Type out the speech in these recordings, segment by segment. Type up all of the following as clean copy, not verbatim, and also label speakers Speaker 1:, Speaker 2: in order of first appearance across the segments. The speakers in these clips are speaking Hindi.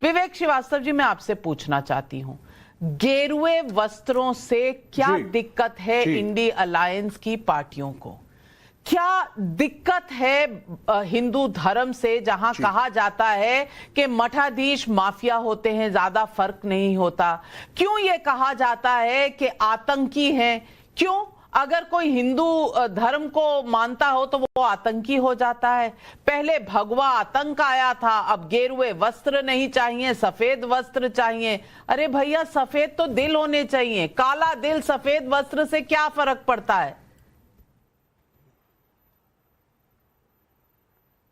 Speaker 1: विवेक श्रीवास्तव जी, मैं आपसे पूछना चाहती हूं, गेरुए वस्त्रों से क्या दिक्कत है इंडी अलायंस की पार्टियों को? क्या दिक्कत है हिंदू धर्म से, जहां कहा जाता है कि मठाधीश माफिया होते हैं, ज्यादा फर्क नहीं होता? क्यों ये कहा जाता है कि आतंकी हैं? क्यों? अगर कोई हिंदू धर्म को मानता हो तो वो आतंकी हो जाता है। पहले भगवा आतंक आया था, अब गेरुए वस्त्र नहीं चाहिए, सफेद वस्त्र चाहिए। अरे भैया, सफेद तो दिल होने चाहिए, काला दिल सफेद वस्त्र से क्या फर्क पड़ता है?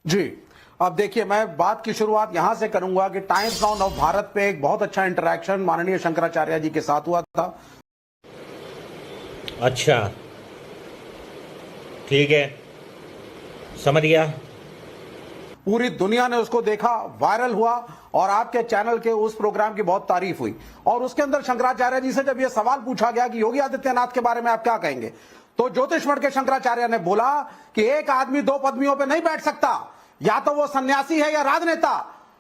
Speaker 2: जी, अब देखिए, मैं बात की शुरुआत यहां से करूंगा कि टाइम्स नाउ ऑफ भारत पे एक बहुत अच्छा इंटरेक्शन माननीय शंकराचार्य जी के साथ हुआ था।
Speaker 3: अच्छा, ठीक है, समझ गया।
Speaker 2: पूरी दुनिया ने उसको देखा, वायरल हुआ और आपके चैनल के उस प्रोग्राम की बहुत तारीफ हुई। और उसके अंदर शंकराचार्य जी से जब यह सवाल पूछा गया कि योगी आदित्यनाथ के बारे में आप क्या कहेंगे, तो ज्योतिष मठ के शंकराचार्य ने बोला कि एक आदमी दो पदवियों पर नहीं बैठ सकता, या तो वो सन्यासी है या राजनेता।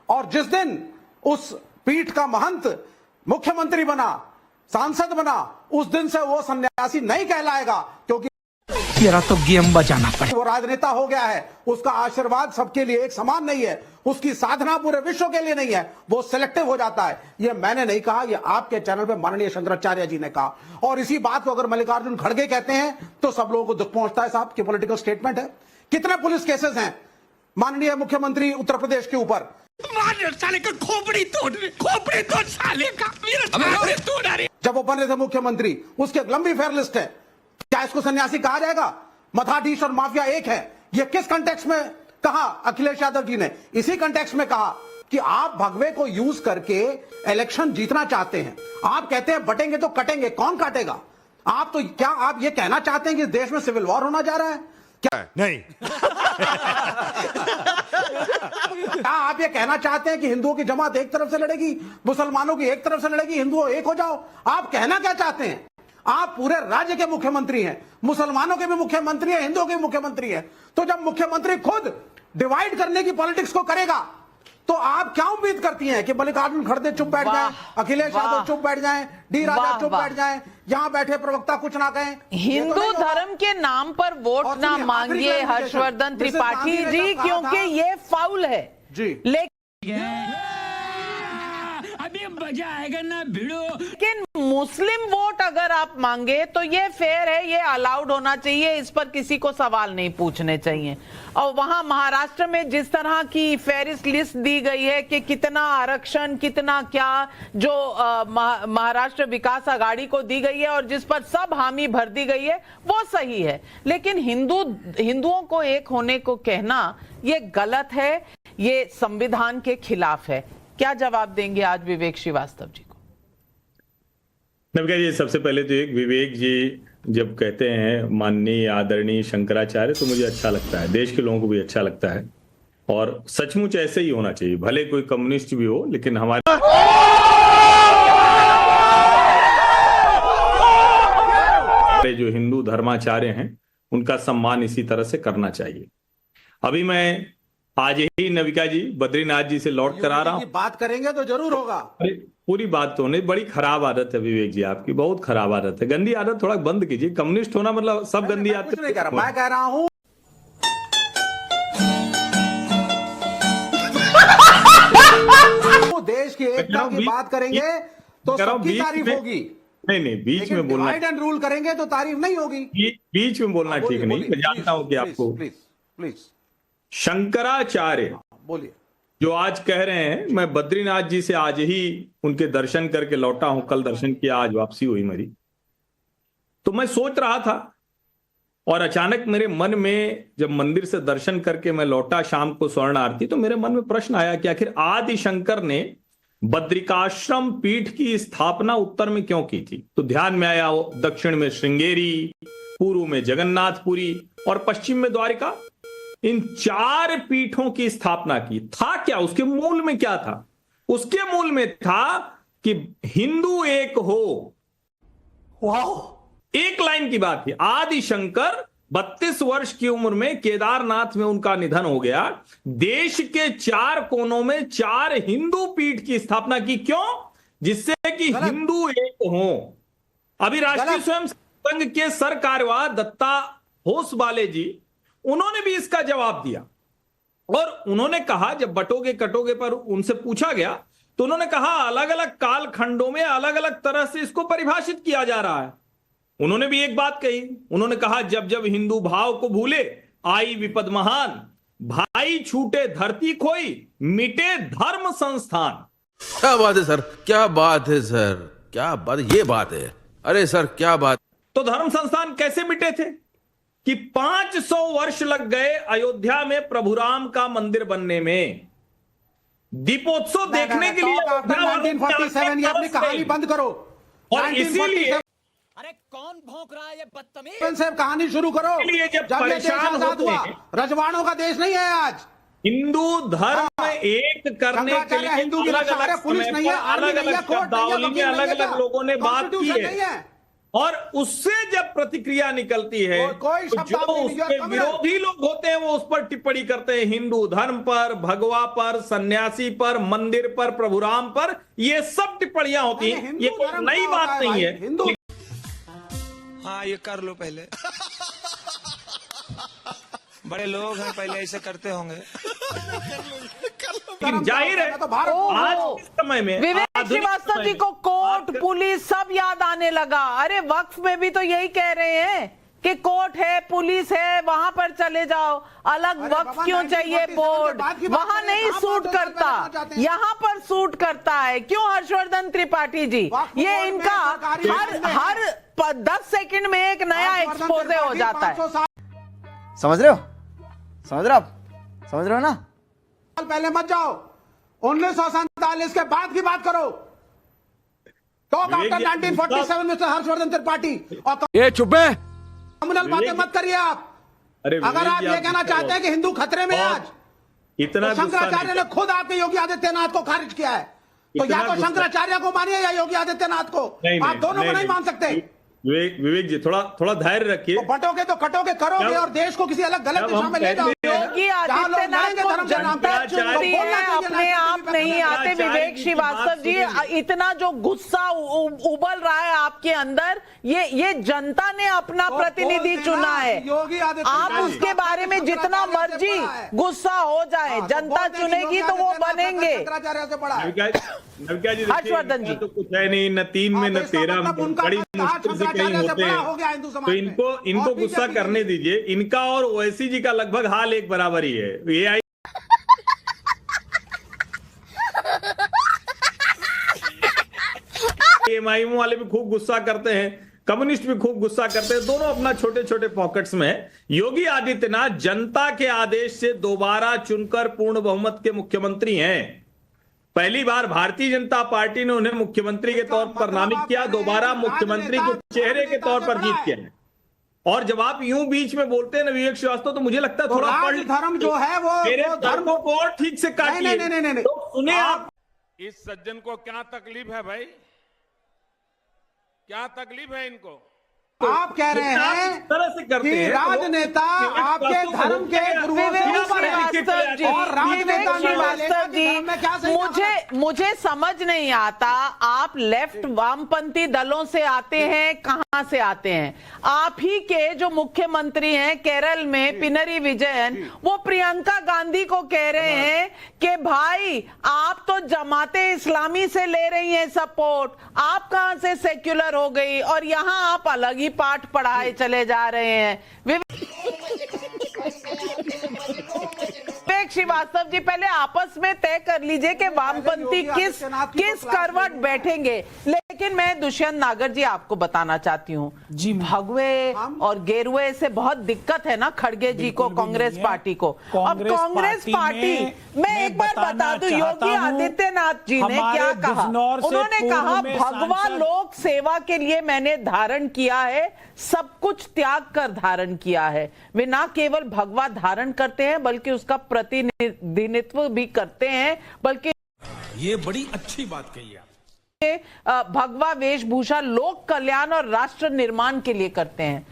Speaker 2: और जिस दिन उस पीठ का महंत मुख्यमंत्री बना, सांसद बना, उस दिन से वो सन्यासी नहीं कहलाएगा, क्योंकि
Speaker 4: तेरा तो गेम बजाना पड़े।
Speaker 2: वो राजनेता हो गया है। उसका आशीर्वाद सबके लिए एक समान नहीं है, उसकी साधना पूरे विश्व के लिए नहीं है, वो सिलेक्टिव हो जाता है। ये मैंने नहीं कहा, ये आपके चैनल पे माननीय शंकराचार्य जी ने कहा। और इसी बात को अगर मल्लिकार्जुन खड़गे कहते हैं तो सब लोगों को दुख पहुंचता है साहब, कि पॉलिटिकल स्टेटमेंट है। कितने पुलिस केसेस हैं माननीय मुख्यमंत्री उत्तर प्रदेश के ऊपर?
Speaker 4: साले का खोपड़ी तोड़ साले का, मेरा तोड़।
Speaker 2: जब वो बन रहे थे मुख्यमंत्री, उसकी एक लंबी फेयर लिस्ट है। क्या इसको सन्यासी कहा जाएगा? मठाधीश और माफिया एक है। ये किस कंटेक्स्ट में कहा अखिलेश यादव जी ने? इसी कंटेक्स्ट में कहा कि आप भगवे को यूज करके इलेक्शन जीतना चाहते हैं। आप कहते हैं बटेंगे तो कटेंगे, कौन काटेगा? आप तो क्या आप ये कहना चाहते हैं कि इस देश में सिविल वॉर होना जा रहा है? क्या
Speaker 4: नहीं।
Speaker 2: क्या आप ये कहना चाहते हैं कि हिंदुओं की जमात एक तरफ से लड़ेगी, मुसलमानों की एक तरफ से लड़ेगी, हिंदुओं एक हो जाओ? आप कहना क्या चाहते हैं? आप पूरे राज्य के मुख्यमंत्री हैं, मुसलमानों के भी मुख्यमंत्री हैं, हिंदुओं के भी मुख्यमंत्री हैं। तो जब मुख्यमंत्री खुद डिवाइड करने की पॉलिटिक्स को करेगा, तो आप क्या उम्मीद करती हैं कि मल्लिकार्जुन खड़गे चुप बैठ जाएं, अखिलेश यादव चुप बैठ जाएं, डी राजा चुप बैठ जाएं, यहां बैठे प्रवक्ता कुछ ना कहें?
Speaker 1: हिंदू धर्म के नाम पर वोट ना मांगिए हर्षवर्धन त्रिपाठी जी, क्योंकि ये फाउल है
Speaker 2: जी।
Speaker 4: अभी मजा आएगा ना भिड़ो।
Speaker 1: लेकिन मुस्लिम वोट अगर आप मांगे तो ये फेयर है, ये अलाउड होना चाहिए, इस पर किसी को सवाल नहीं पूछने चाहिए। और वहां महाराष्ट्र में जिस तरह की फेरिस्ट लिस्ट दी गई है कि कितना आरक्षण, कितना क्या, जो महाराष्ट्र विकास आघाड़ी को दी गई है और जिस पर सब हामी भर दी गई है, वो सही है। लेकिन हिंदुओं को एक होने को कहना ये गलत है, ये संविधान के खिलाफ है। क्या जवाब देंगे आज विवेक श्रीवास्तव जी को?
Speaker 5: नविका जी, सबसे पहले तो एक विवेक जी जब कहते हैं माननीय आदरणीय शंकराचार्य, तो मुझे अच्छा लगता है, देश के लोगों को भी अच्छा लगता है। और सचमुच ऐसे ही होना चाहिए, भले कोई कम्युनिस्ट भी हो, लेकिन हमारे जो हिंदू धर्माचार्य हैं उनका सम्मान इसी तरह से करना चाहिए। अभी मैं आज ही नविका जी बद्रीनाथ जी से लौट कर आ रहा हूं।
Speaker 2: बात करेंगे तो जरूर होगा।
Speaker 5: अरे पूरी बात तो नहीं, बड़ी खराब आदत है विवेक जी, आपकी बहुत खराब आदत है, गंदी आदत थोड़ा बंद कीजिए। कम्युनिस्ट होना मतलब सब गंदी आदत नहीं कह रहा,
Speaker 2: मैं कह रहा हूं देश की एकता की बात करेंगे तो सबकी तारीफ होगी।
Speaker 5: नहीं, बीच में बोलना,
Speaker 2: डिवाइड एंड रूल करेंगे तो तारीफ नहीं होगी।
Speaker 5: बीच में बोलना ठीक नहीं। मैं जानता हूं कि आपको
Speaker 2: प्लीज
Speaker 5: शंकराचार्य
Speaker 2: बोलिए
Speaker 5: जो आज कह रहे हैं, मैं बद्रीनाथ जी से आज ही उनके दर्शन करके लौटा हूं, कल दर्शन किया, आज वापसी हुई मेरी। तो मैं सोच रहा था और अचानक मेरे मन में, जब मंदिर से दर्शन करके मैं लौटा शाम को स्वर्ण आरती, तो मेरे मन में प्रश्न आया कि आखिर आदि शंकर ने बद्रिकाश्रम पीठ की स्थापना उत्तर में क्यों की थी? तो ध्यान में आया दक्षिण में श्रृंगेरी, पूर्व में जगन्नाथपुरी और पश्चिम में द्वारिका। इन 4 पीठों की स्थापना की। था क्या उसके मूल में? क्या था उसके मूल में? था कि हिंदू एक हो।
Speaker 2: वाह,
Speaker 5: एक लाइन की बात थी, आदि शंकर 32 वर्ष की उम्र में केदारनाथ में उनका निधन हो गया। देश के 4 कोनों में 4 हिंदू पीठ की स्थापना की। क्यों? जिससे कि हिंदू एक हों। अभी राष्ट्रीय स्वयं संघ के सर कार्यवाह दत्ता होसबाले जी, उन्होंने भी इसका जवाब दिया और उन्होंने कहा, जब बटोगे कटोगे पर उनसे पूछा गया तो उन्होंने कहा अलग अलग काल खंडों में अलग अलग तरह से इसको परिभाषित किया जा रहा है। उन्होंने भी एक बात कही, उन्होंने कहा जब जब हिंदू भाव को भूले आई विपद महान, भाई छूटे धरती खोई, मिटे धर्म संस्थान।
Speaker 6: क्या बात है सर, क्या बात है सर, क्या बात, ये बात है। अरे सर क्या बात।
Speaker 5: तो धर्म संस्थान कैसे मिटे थे कि 500 वर्ष लग गए अयोध्या में प्रभु राम का मंदिर बनने में। दीपोत्सव देखने के लिए
Speaker 2: 1947 ये अपनी कहानी बंद करो
Speaker 5: और इसीलिए
Speaker 7: अरे कौन भौंक रहा है ये बदतमीज?
Speaker 2: से कहानी शुरू करो।
Speaker 5: जब
Speaker 2: ये देश आजाद हुआ, रजवाड़ों का देश नहीं है आज।
Speaker 5: हिंदू धर्म एक करने के लिए
Speaker 2: हिंदू की
Speaker 5: अलग
Speaker 2: रक्षा
Speaker 5: अलग
Speaker 2: पुलिस
Speaker 5: समय
Speaker 2: नहीं है,
Speaker 5: पर
Speaker 2: आर्मी
Speaker 5: अलग
Speaker 2: नहीं है,
Speaker 5: अलग
Speaker 2: कोर्ट नहीं है,
Speaker 5: शब्दावली में
Speaker 2: वकील नहीं
Speaker 5: अलग
Speaker 2: है,
Speaker 5: अलग लोगों ने बात की
Speaker 2: कॉन्स्टिट्यूशन नहीं
Speaker 5: है
Speaker 2: है।
Speaker 5: और उससे जब प्रतिक्रिया निकलती है
Speaker 2: कोई
Speaker 5: तो जो
Speaker 2: शब्दावली नहीं है,
Speaker 5: उसके
Speaker 2: कम
Speaker 5: विरोधी लोग होते हैं वो उस पर टिप्पणी करते हैं, हिंदू धर्म पर, भगवा पर, सन्यासी पर, मंदिर पर, प्रभु राम पर, ये सब टिप्पणियां होती हैं। ये कोई नई बात नहीं है।
Speaker 2: हिंदू
Speaker 8: हाँ ये कर लो पहले। बड़े लोग हैं, पहले ऐसे करते होंगे।
Speaker 5: लेकिन जाहिर है
Speaker 2: तो भारत
Speaker 5: आज के समय में
Speaker 1: विवेक
Speaker 5: आधुनिक
Speaker 1: श्रीवास्तव
Speaker 5: समय
Speaker 1: जी
Speaker 5: में
Speaker 1: को कोर्ट पुलिस सब याद आने लगा। अरे वक्फ में भी तो यही कह रहे हैं कि कोर्ट है, पुलिस है, वहां पर चले जाओ। अलग
Speaker 2: अरे
Speaker 1: वक्फ
Speaker 2: बाबा,
Speaker 1: क्यों चाहिए
Speaker 2: 1947
Speaker 1: बोर्ड?
Speaker 2: के बाद की बात
Speaker 1: वहां
Speaker 2: करें,
Speaker 1: नहीं
Speaker 2: कहां
Speaker 1: सूट
Speaker 2: बोर्ड
Speaker 1: करता,
Speaker 2: चाहते हैं?
Speaker 1: यहां पर सूट करता है। क्यों हर्षवर्धन त्रिपाठी जी?
Speaker 2: वक्फ
Speaker 1: ये
Speaker 2: बोर्ड में
Speaker 1: इनका
Speaker 2: सरकारी
Speaker 1: हर 10 सेकंड में एक नया एक्सपोजे हो जाता है।
Speaker 2: 500 साल
Speaker 9: समझ रहे हो? समझ रहे हो आप? समझ रहे हो ना?
Speaker 2: पहले मत जाओ, 1947 के बाद की बात करो। Talk after 1947 mister Harshvardhan Tripathi. और
Speaker 6: ये चुप है।
Speaker 2: कम्युनल बातें मत करिए आप।
Speaker 5: अरे
Speaker 2: अगर आप ये कहना चाहते हैं कि हिंदू खतरे में है आज,
Speaker 5: इतना
Speaker 2: तो शंकराचार्य ने खुद आपके योगी आदित्यनाथ को खारिज किया है। तो या तो शंकराचार्य को मानिए या योगी आदित्यनाथ को। आप दोनों को नहीं मान सकते।
Speaker 5: विवेक जी थोड़ा धैर्य रखिए।
Speaker 2: तो बटोगे तो कटोगे करोगे और देश को किसी अलग गलत दिशा में ले जाओगे।
Speaker 1: योगी आदित्यनाथ को जनता चुनती है, अपने आप नहीं आते। विवेक श्रीवास्तव जी, इतना जो गुस्सा उबल रहा है आपके अंदर, ये जनता ने अपना प्रतिनिधि चुना है। आप उसके बारे में जितना मर्जी गुस्सा हो जाए, जनता चुनेगी तो वो बनेंगे। हर्षवर्धन जी
Speaker 5: तो कुछ है नहीं, न 3 में न 13 में, बड़ी मुश्किल से कहीं होते हैं। तो इनको गुस्सा करने दीजिए। इनका और ओवैसी जी का लगभग हाल एक बराबर ही है। ये एमआईएम वाले भी खूब गुस्सा करते हैं, कम्युनिस्ट भी खूब गुस्सा करते हैं, दोनों अपना छोटे छोटे पॉकेट्स में। योगी आदित्यनाथ जनता के आदेश से दोबारा चुनकर पूर्ण बहुमत के मुख्यमंत्री हैं। पहली बार भारतीय जनता पार्टी ने उन्हें मुख्यमंत्री के तौर पर नामित किया, दोबारा मुख्यमंत्री के चेहरे के तौर पर जीत के हैं। और जब आप यूं बीच में बोलते हैं ना विवेक श्रीवास्तव, तो मुझे लगता है थोड़ा पढ़
Speaker 2: धर्म जो है वो
Speaker 5: मेरे धर्मों को और ठीक से काटिए।
Speaker 2: नहीं।
Speaker 5: तो सुने आप।
Speaker 10: इस सज्जन को क्या तकलीफ है भाई? क्या तकलीफ है इनको?
Speaker 2: आप कह रहे हैं
Speaker 5: इस तरह से करते
Speaker 2: कि
Speaker 5: हैं
Speaker 2: राजनेता आपके धर्म के गुरुओं और राजनेता जी,
Speaker 1: मुझे समझ नहीं आता, आप लेफ्ट वामपंथी दलों से आते हैं, कहां से आते हैं? आप ही के जो मुख्यमंत्री हैं केरल में पिनरी विजयन, वो प्रियंका गांधी को कह रहे हैं कि भाई आप तो जमाते इस्लामी से ले रही हैं सपोर्ट, आप कहां से सेक्युलर हो गई, और यहां आप अलग ही पाठ पढ़ाए चले जा रहे हैं। विवेक श्रीवास्तव जी, पहले आपस में तय कर लीजिए कि वामपंथी किस करवट बैठेंगे। लेकिन मैं दुष्यंत नागर जी आपको बताना चाहती हूँ जी, भगवे और गेरुए से बहुत दिक्कत है ना खड़गे जी को, कांग्रेस पार्टी को। अब कांग्रेस पार्टी, मैं एक बार बता दूं, योगी आदित्यनाथ जी ने क्या कहा? उन्होंने कहा भगवा लोक सेवा के लिए मैंने धारण किया है, सब कुछ त्याग कर धारण किया है। वे ना केवल भगवा धारण करते हैं बल्कि उसका प्रतिनिधित्व भी करते हैं, बल्कि
Speaker 4: ये बड़ी अच्छी बात कही है।
Speaker 1: भगवा वेशभूषा लोक कल्याण और राष्ट्र निर्माण के लिए करते हैं।